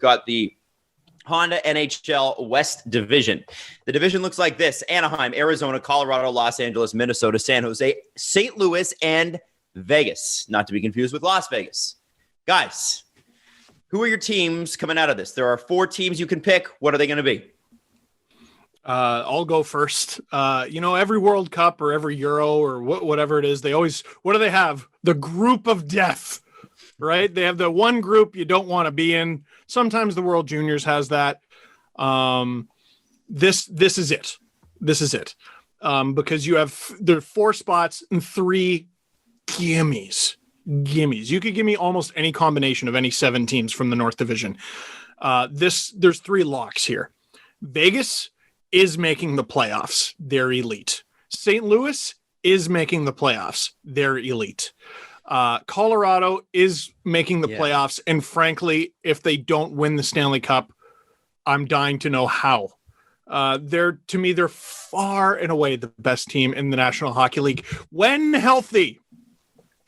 got the Honda NHL West division. The division looks like this: Anaheim, Arizona, Colorado, Los Angeles, Minnesota, San Jose, St. Louis, and Vegas. Not to be confused with Las Vegas. Guys, who are your teams coming out of this? There are 4 teams you can pick. What are they going to be? I'll go first. Every World Cup or every Euro or whatever it is, they always, what do they have? The group of death, right? They have the one group you don't want to be in. Sometimes the World Juniors has that. This is it. This is it. Because there are 4 spots and 3 gimmies. You could give me almost any combination of any 7 teams from the North Division. There's 3 locks here. Vegas is making the playoffs. They're elite. St. Louis is making the playoffs. They're elite. Colorado is making the playoffs. And frankly, if they don't win the Stanley Cup, I'm dying to know how. They're far and away the best team in the National Hockey League when healthy.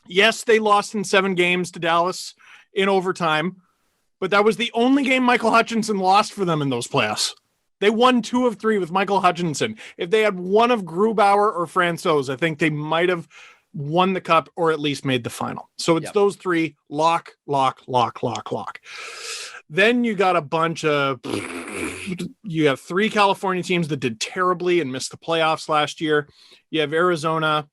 Yes, they lost in 7 games to Dallas in overtime, but that was the only game Michael Hutchinson lost for them in those playoffs. They won 2 of 3 with Michael Hutchinson. If they had one of Grubauer or Francouz, I think they might have won the cup or at least made the final. So it's those 3, lock. Then you got a bunch of, you have 3 California teams that did terribly and missed the playoffs last year. You have Arizona,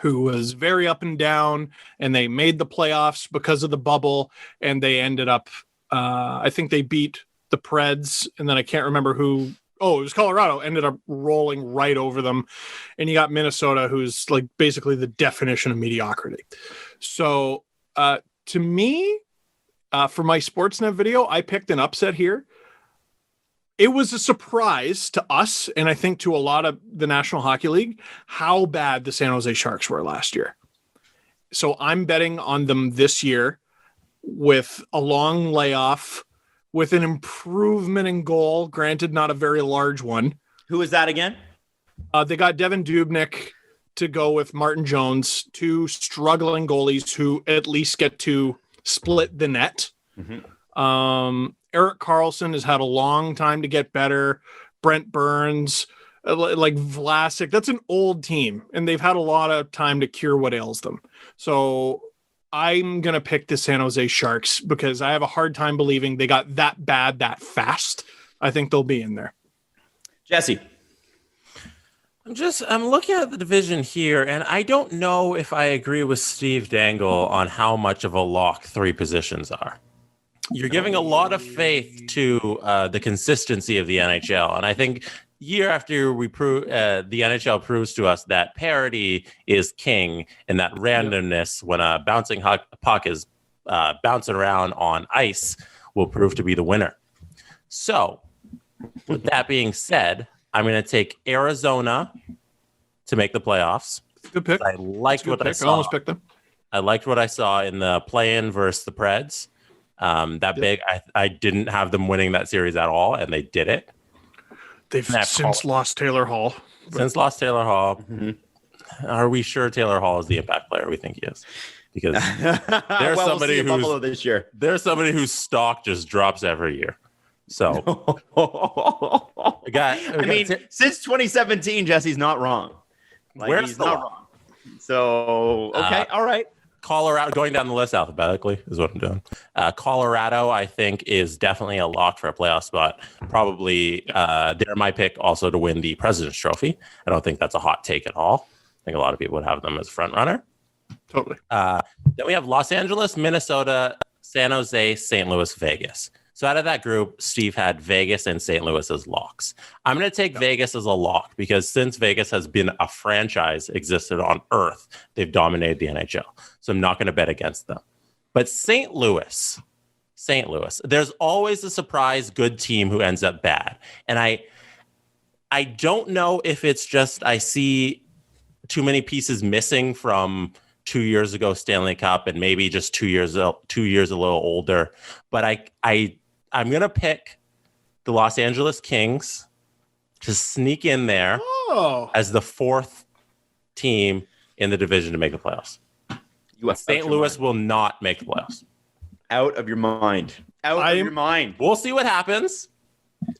who was very up and down, and they made the playoffs because of the bubble, and they ended up, I think they beat the Preds, and then I can't remember who. Oh, it was Colorado, ended up rolling right over them. And you got Minnesota, who's like basically the definition of mediocrity. So to me, for my Sportsnet video, I picked an upset here. It was a surprise to us, and I think to a lot of the National Hockey League, how bad the San Jose Sharks were last year. So I'm betting on them this year with a long layoff, with an improvement in goal, granted not a very large one. Who is that again? They got Devin Dubnyk to go with Martin Jones, 2 struggling goalies who at least get to split the net. Mm-hmm. Erik Karlsson has had a long time to get better. Brent Burns, like Vlasic, that's an old team, and they've had a lot of time to cure what ails them. So I'm going to pick the San Jose Sharks because I have a hard time believing they got that bad that fast. I think they'll be in there. Jesse. I'm looking at the division here, and I don't know if I agree with Steve Dangle on how much of a lock 3 positions are. You're giving a lot of faith to the consistency of the NHL, and I think year after year, the NHL proves to us that parity is king, and that randomness when a bouncing puck is bouncing around on ice will prove to be the winner. So, with that being said, I'm going to take Arizona to make the playoffs. Good pick. I liked what I saw. I almost picked them. I liked what I saw in the play-in versus the Preds. I didn't have them winning that series at all, and they did it. They've since lost Taylor Hall. Mm-hmm. Are we sure Taylor Hall is the impact player we think he is? Because there's somebody who's Buffalo this year. There's somebody whose stock just drops every year. So, since 2017, Jesse's not wrong. Where's the not wrong? So, okay, all right. Colorado, going down the list alphabetically is what I'm doing. Colorado, I think, is definitely a lock for a playoff spot. Probably, they're my pick also to win the President's Trophy. I don't think that's a hot take at all. I think a lot of people would have them as front runner. Totally. Then we have Los Angeles, Minnesota, San Jose, St. Louis, Vegas. So out of that group, Steve had Vegas and St. Louis as locks. I'm going to take Vegas as a lock because since Vegas has been a franchise existed on Earth, they've dominated the NHL. So I'm not going to bet against them. But St. Louis, there's always a surprise good team who ends up bad. And I don't know if it's just I see too many pieces missing from 2 years ago Stanley Cup and maybe just 2 years a little older. But I'm going to pick the Los Angeles Kings to sneak in there as the 4th team in the division to make the playoffs. St. Louis will not make the playoffs. out of your mind. Out of your mind. We'll see what happens.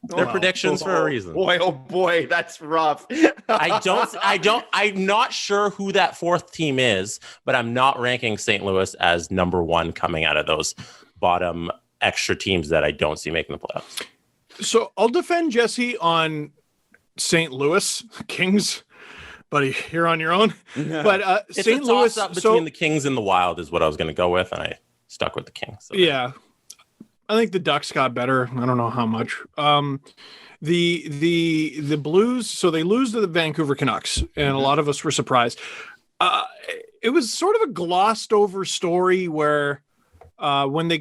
They're predictions for a reason. Oh boy, that's rough. I'm not sure who that fourth team is, but I'm not ranking St. Louis as number one coming out of those bottom extra teams that I don't see making the playoffs. So I'll defend Jesse on St. Louis Kings, buddy. You're on your own. But St. Louis between the Kings and the Wild is what I was going to go with, and I stuck with the Kings. So yeah. I think the Ducks got better. I don't know how much. The Blues, so they lose to the Vancouver Canucks, and a lot of us were surprised. It was sort of a glossed over story where when they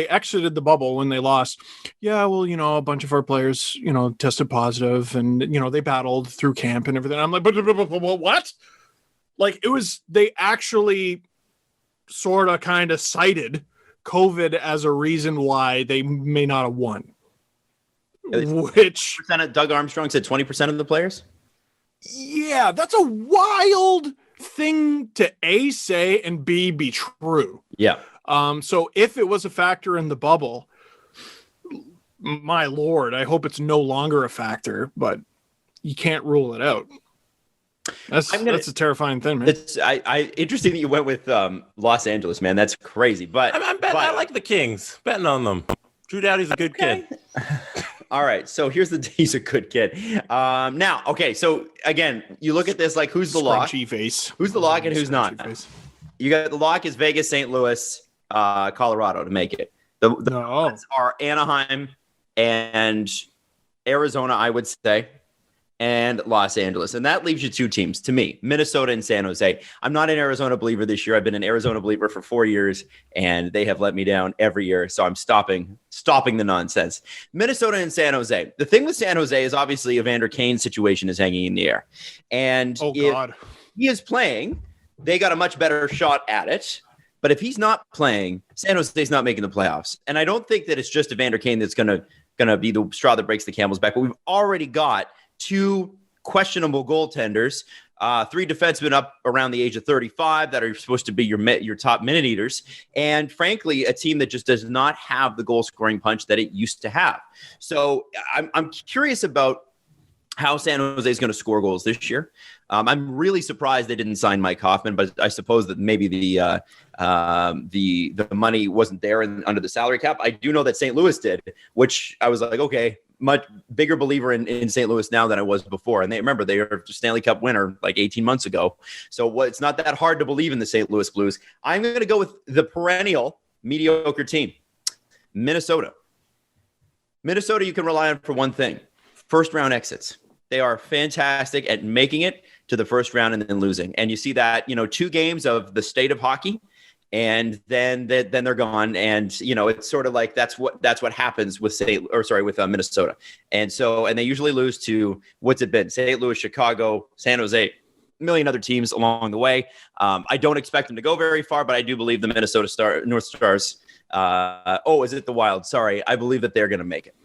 exited the bubble, when they lost, a bunch of our players, tested positive, and they battled through camp and everything. I'm like, but what? Like, they actually sort of kind of cited COVID as a reason why they may not have won. Which Doug Armstrong said 20% of the players? Yeah, that's a wild thing to A, say, and B, be true. Yeah. So if it was a factor in the bubble, my Lord, I hope it's no longer a factor, but you can't rule it out. That's a terrifying thing, man. It's interesting that you went with Los Angeles, man. That's crazy. But I'm betting. I like the Kings. Betting on them. Drew Doughty's a good kid. All right. So he's a good kid. Now, okay. So again, you look at this like who's the lock? Face. Who's the lock and who's not? Face. You got the lock is Vegas, St. Louis, Colorado to make it. The odds are Anaheim and Arizona, I would say, and Los Angeles. And that leaves you two teams to me, Minnesota and San Jose. I'm not an Arizona believer this year. I've been an Arizona believer for 4 years, and they have let me down every year. So I'm stopping the nonsense. Minnesota and San Jose. The thing with San Jose is obviously Evander Kane's situation is hanging in the air. And if he is playing, they got a much better shot at it. But if he's not playing, San Jose's not making the playoffs. And I don't think that it's just Evander Kane that's gonna be the straw that breaks the camel's back. But we've already got two questionable goaltenders, 3 defensemen up around the age of 35 that are supposed to be your top minute eaters, and frankly, a team that just does not have the goal scoring punch that it used to have. So I'm curious about how San Jose is going to score goals this year. I'm really surprised they didn't sign Mike Hoffman, but I suppose that maybe the money wasn't there under the salary cap. I do know that St. Louis did, which I was like, okay, much bigger believer in St. Louis now than I was before. And they were Stanley Cup winner like 18 months ago. So it's not that hard to believe in the St. Louis Blues. I'm going to go with the perennial mediocre team, Minnesota. Minnesota, you can rely on for one thing: first round exits. They are fantastic at making it to the first round and then losing. And you see that, 2 games of the state of hockey, and then they're gone. And, it's sort of like that's what happens with Minnesota. And they usually lose to, what's it been? St. Louis, Chicago, San Jose, a million other teams along the way. I don't expect them to go very far, but I do believe the North Stars. Is it the Wild? Sorry. I believe that they're going to make it.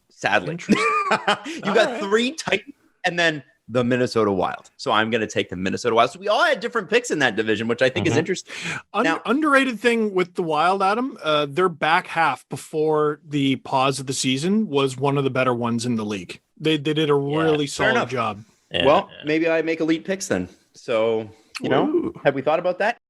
Sadly. You got 3 Titans and then the Minnesota Wild. So I'm going to take the Minnesota Wild. So we all had different picks in that division, which I think is interesting. Underrated thing with the Wild, Adam, their back half before the pause of the season was one of the better ones in the league. They did a really solid job. Yeah, maybe I make elite picks then. So, have we thought about that?